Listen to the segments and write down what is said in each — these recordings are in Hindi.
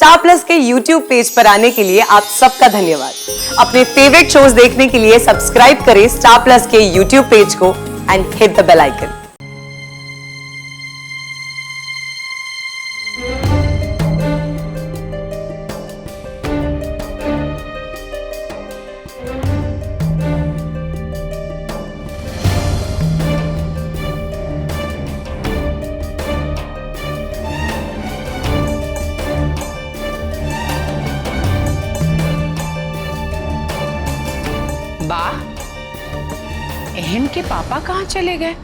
स्टार प्लस के यूट्यूब पेज पर आने के लिए आप सबका धन्यवाद। अपने फेवरेट शोज देखने के लिए सब्सक्राइब करें स्टार प्लस के यूट्यूब पेज को and hit the bell icon. वाह, अहम के पापा कहाँ चले गए?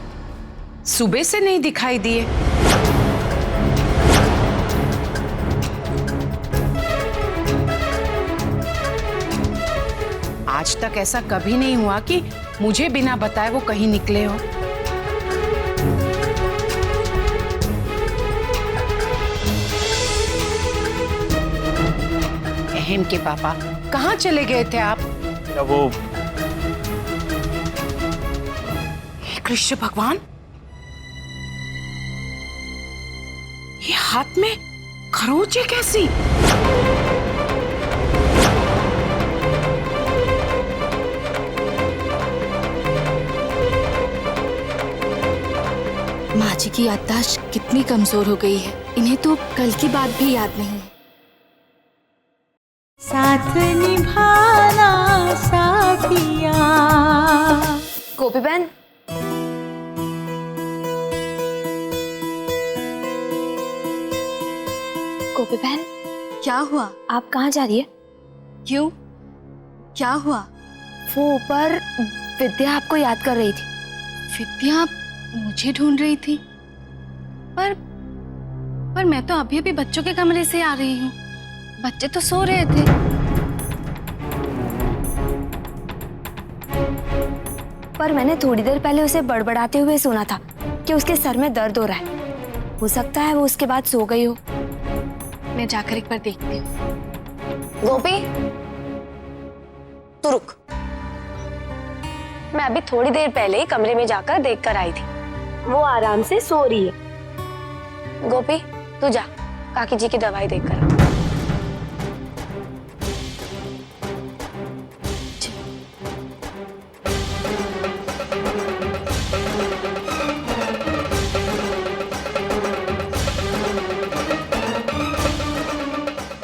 सुबह से नहीं दिखाई दिए। आज तक ऐसा कभी नहीं हुआ कि मुझे बिना बताए वो कहीं निकले हो। अहम के पापा कहाँ चले गए थे आप? वो हे कृष्ण भगवान, ये हाथ में खरोंचे कैसी? माँ जी की याददाश्त कितनी कमजोर हो गई है, इन्हें तो कल की बात भी याद नहीं है। साथ निभाना साथिया। गोपी बहन, गोपी बहन, क्या हुआ? आप कहाँ जा रही है? क्यों? क्या हुआ? वो ऊपर विद्या आपको याद कर रही थी। विद्या मुझे ढूंढ रही थी? पर मैं तो अभी अभी बच्चों के कमरे से आ रही हूँ। बच्चे तो सो रहे थे। पर मैंने थोड़ी देर पहले उसे बड़बड़ाते हुए सुना था कि उसके सर में दर्द हो रहा है। हो सकता है वो उसके बाद सो गई हो। मैं जाकर एक बार देखती हूँ। गोपी, तू रुक। मैं अभी थोड़ी देर पहले ही कमरे में जाकर देखकर आई थी। वो आराम से सो रही है। गोपी, तू जा काकी जी की दवाई देकर आ।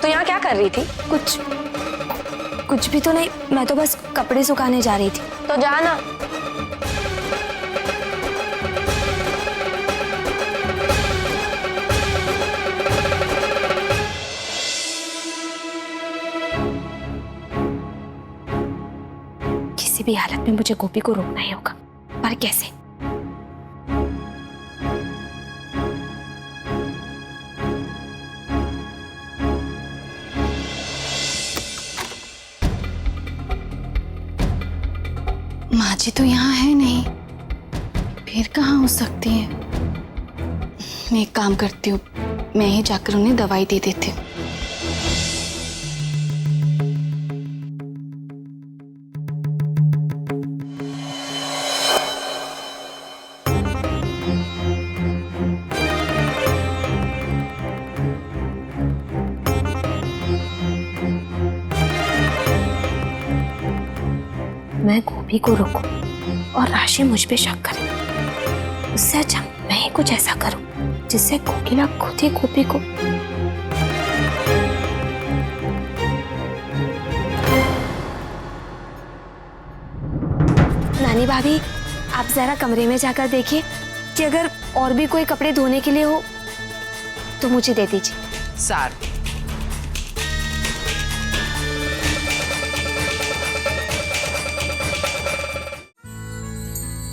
तो यहाँ क्या कर रही थी? कुछ भी तो नहीं, मैं तो बस कपड़े सुखाने जा रही थी। तो जा ना। किसी भी हालत में मुझे गोपी को रोकना ही होगा, पर कैसे? माँ जी तो यहाँ है नहीं, फिर कहाँ हो सकती है? मैं एक काम करती हूँ, मैं ही जाकर उन्हें दवाई दे देती हूँ। मैं गोपी को रोकूं और राशि मुझ पे शक करे, उससे अच्छा मैं ही कुछ ऐसा करूं जिससे कोकिला खुद ही गोपी को। नानी भाभी, आप जरा कमरे में जाकर देखिए कि अगर और भी कोई कपड़े धोने के लिए हो तो मुझे दे दीजिए। सार,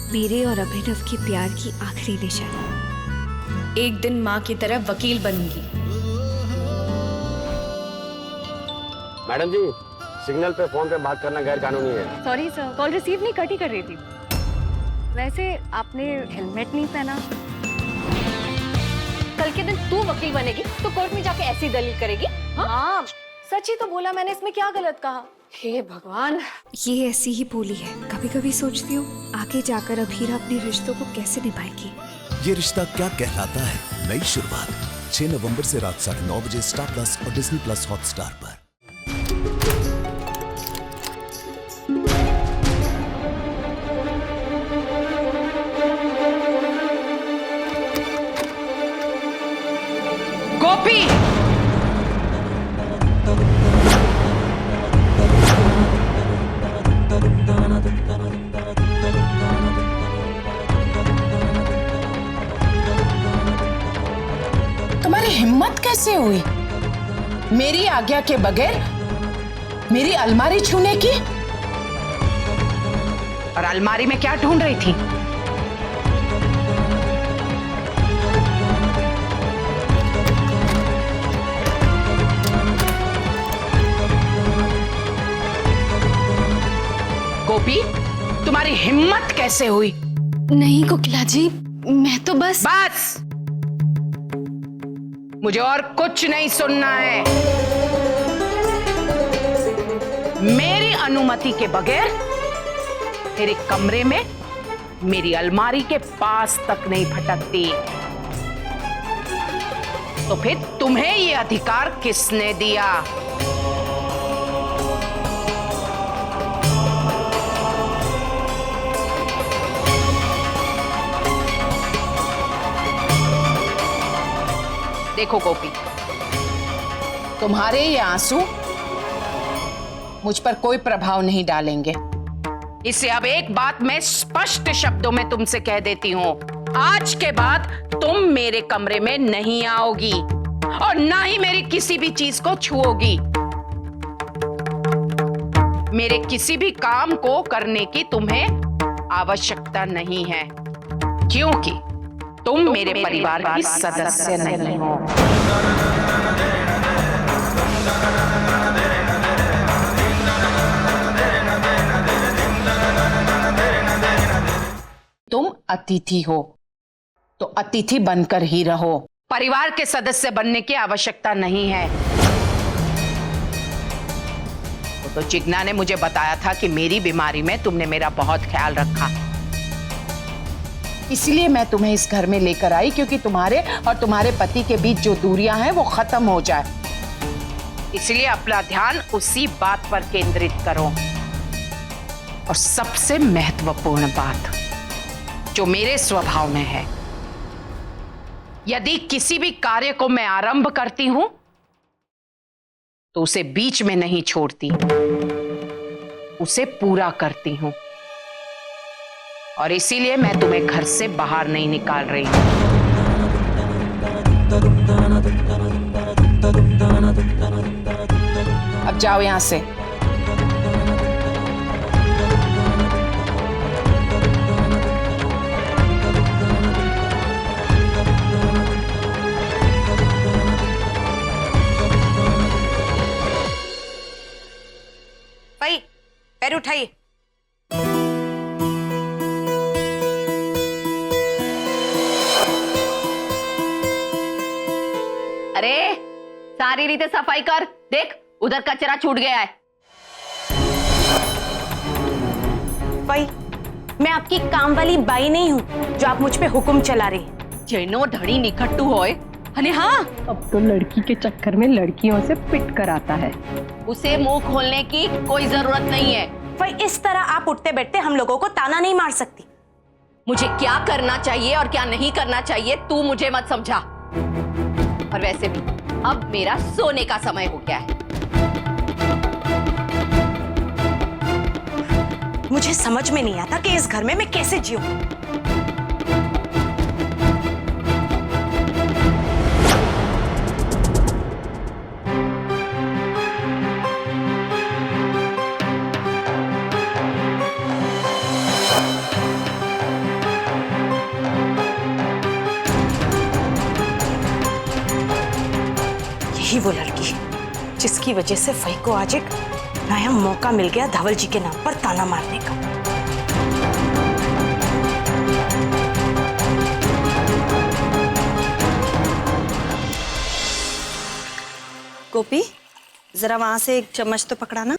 मेरे और अभिनव की प्यार की आखिरी निशानी। एक दिन माँ की तरह वकील बनूंगी। मैडम जी, सिग्नल पे फोन पे बात करना गैर कानूनी है। सॉरी सर, कॉल रिसीव नहीं, कट ही कर रही थी। वैसे आपने हेलमेट नहीं पहना। कल के दिन तू वकील बनेगी तो कोर्ट में जाके ऐसी दलील करेगी? हाँ, सच ही तो बोला मैंने, इसमें क्या गलत कहा? हे भगवान, ये ऐसी ही बोली है। कभी कभी सोचती हूँ आगे जाकर अभीरा अपने रिश्तों को कैसे निभाएगी। ये रिश्ता क्या कहलाता है, नई शुरुआत 6 नवंबर से रात 9:30 बजे स्टार प्लस और डिज्नी प्लस हॉटस्टार पर। गोपी, तुम्हारी हिम्मत कैसे हुई मेरी आज्ञा के बगैर मेरी अलमारी छूने की? और अलमारी में क्या ढूंढ रही थी? गोपी, तुम्हारी हिम्मत कैसे हुई? नहीं कोकिला जी, मैं तो बस मुझे और कुछ नहीं सुनना है। मेरी अनुमति के बगैर तेरे कमरे में मेरी अलमारी के पास तक नहीं भटकती। तो फिर तुम्हें ये अधिकार किसने दिया? देखो गोपी, तुम्हारे ये आंसू मुझ पर कोई प्रभाव नहीं डालेंगे। इससे अब एक बात मैं स्पष्ट शब्दों में तुमसे कह देती हूं, आज के बाद तुम मेरे कमरे में नहीं आओगी और ना ही मेरी किसी भी चीज को छुओगी। मेरे किसी भी काम को करने की तुम्हें आवश्यकता नहीं है, क्योंकि तुम मेरे परिवार की सदस्य नहीं हो। तुम अतिथि हो तो अतिथि बनकर ही रहो। परिवार के सदस्य बनने की आवश्यकता नहीं है। तो चिकना ने मुझे बताया था कि मेरी बीमारी में तुमने मेरा बहुत ख्याल रखा, इसलिए मैं तुम्हें इस घर में लेकर आई, क्योंकि तुम्हारे और तुम्हारे पति के बीच जो दूरियां हैं वो खत्म हो जाए। इसलिए अपना ध्यान उसी बात पर केंद्रित करो। और सबसे महत्वपूर्ण बात जो मेरे स्वभाव में है, यदि किसी भी कार्य को मैं आरंभ करती हूं तो उसे बीच में नहीं छोड़ती, उसे पूरा करती हूं। और इसीलिए मैं तुम्हें घर से बाहर नहीं निकाल रही हूं। अब जाओ यहां से। भाई पैर उठाइए। अरे सारी रीते सफाई कर, देख उधर कचरा छूट गया है। भाई, मैं आपकी काम वाली बाई नहीं हूँ जो आप मुझ पे हुक्म चला रही हैं। जेनो धड़ी निखट्टू होए। अरे हाँ, अब तो लड़की के चक्कर में लड़कियों से पिट कर आता है। उसे मुंह खोलने की कोई जरूरत नहीं है। भाई, इस तरह आप उठते बैठते हम लोगों को ताना नहीं मार सकती। मुझे क्या करना चाहिए और क्या नहीं करना चाहिए तू मुझे मत समझा। और वैसे भी अब मेरा सोने का समय हो गया है। मुझे समझ में नहीं आता कि इस घर में मैं कैसे जीऊं। यही वो लड़की है जिसकी वजह से फई को आज एक नया मौका मिल गया धवल जी के नाम पर ताना मारने का। गोपी, जरा वहां से एक चम्मच तो पकड़ाना।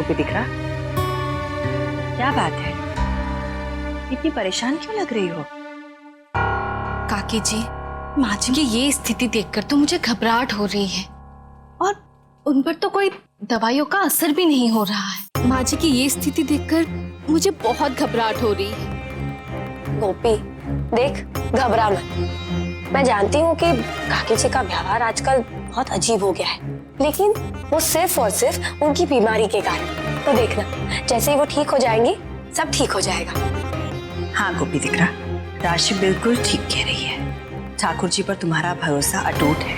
गोपी दिख रहा? क्या बात है, इतनी परेशान क्यों लग रही हो? काकी जी, माँ जी की ये स्थिति देखकर तो मुझे घबराहट हो रही है और उन पर तो कोई दवाइयों का असर भी नहीं हो रहा है। माँ जी की ये स्थिति देखकर मुझे बहुत घबराहट हो रही है। गोपी देख, घबरा मत। मैं जानती हूँ कि काकी जी का व्यवहार आजकल बहुत अजीब हो गया है, लेकिन वो सिर्फ और सिर्फ उनकी बीमारी के कारण। तो देखना, जैसे ही वो ठीक हो जाएंगी सब ठीक हो जाएगा। हाँ गोपी दिख रहा, राशि बिल्कुल ठीक कह रही है। ठाकुर जी पर तुम्हारा भरोसा अटूट है,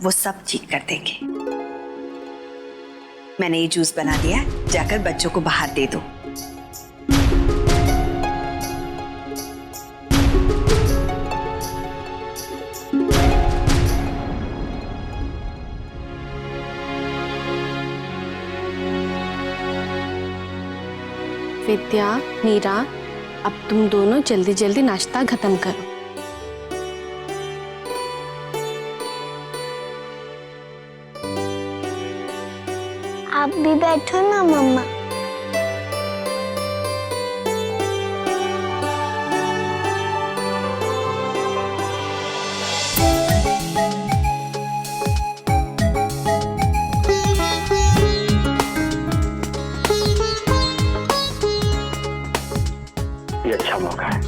वो सब ठीक कर देंगे। मैंने ये जूस बना दिया, जाकर बच्चों को बाहर दे दो। विद्या, मीरा, अब तुम दोनों जल्दी जल्दी नाश्ता खत्म करो। आप भी बैठो ना मम्मा। ये अच्छा मौका है।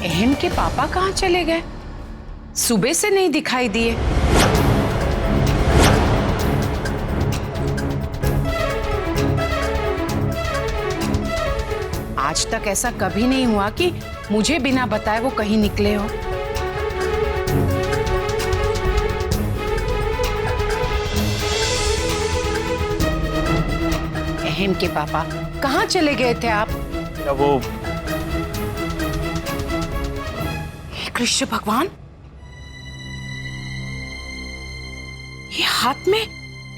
बहन के पापा कहाँ चले गए? सुबह से नहीं दिखाई दिए। आज तक ऐसा कभी नहीं हुआ कि मुझे बिना बताए वो कहीं निकले हो। अहम के पापा कहाँ चले गए थे आप? वो कृष्ण भगवान, ये हाथ में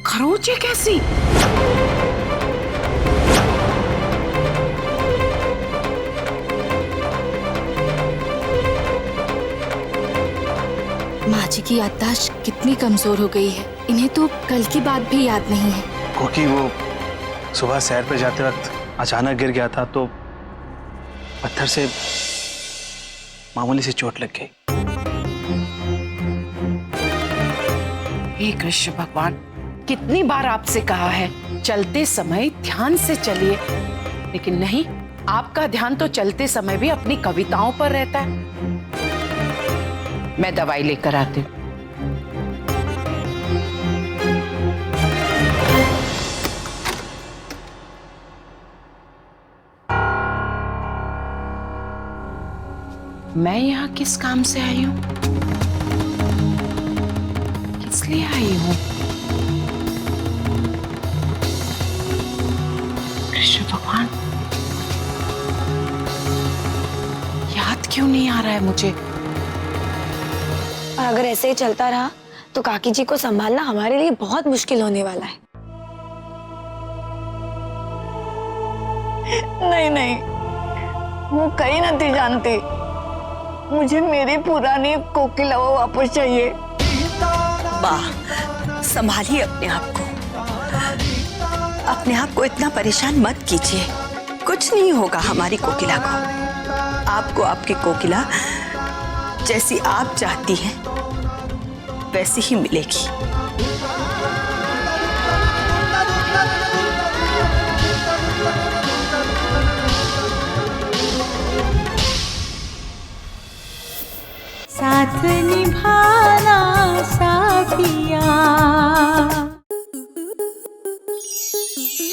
खरोच है कैसी? माँ जी की याददाश्त कितनी कमजोर हो गई है, इन्हें तो कल की बात भी याद नहीं है। क्योंकि वो सुबह सैर पे जाते वक्त अचानक गिर गया था तो पत्थर से मामूली सी चोट लग गई। हे कृष्ण भगवान, कितनी बार आपसे कहा है चलते समय ध्यान से चलिए, लेकिन नहीं, आपका ध्यान तो चलते समय भी अपनी कविताओं पर रहता है। मैं दवाई लेकर आती हूँ। मैं यहाँ किस काम से आई हूँ? किस लिए आई हूँ? कृष्ण भगवान, याद क्यों नहीं आ रहा है मुझे? और अगर ऐसे ही चलता रहा तो काकी जी को संभालना हमारे लिए बहुत मुश्किल होने वाला है। नहीं नहीं, वो कहीं नहीं जानती। मुझे मेरी पुरानी कोकिला वापस चाहिए। वाह, संभालिए अपने आप को, अपने आप को इतना परेशान मत कीजिए। कुछ नहीं होगा हमारी कोकिला को। आपको आपकी कोकिला जैसी आप चाहती हैं वैसी ही मिलेगी। साथ निभाना साथिया।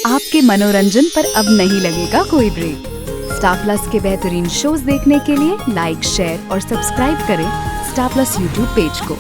आपके मनोरंजन पर अब नहीं लगेगा कोई ब्रेक। स्टार प्लस के बेहतरीन शोज देखने के लिए लाइक, शेयर और सब्सक्राइब करें स्टार प्लस यूट्यूब पेज को।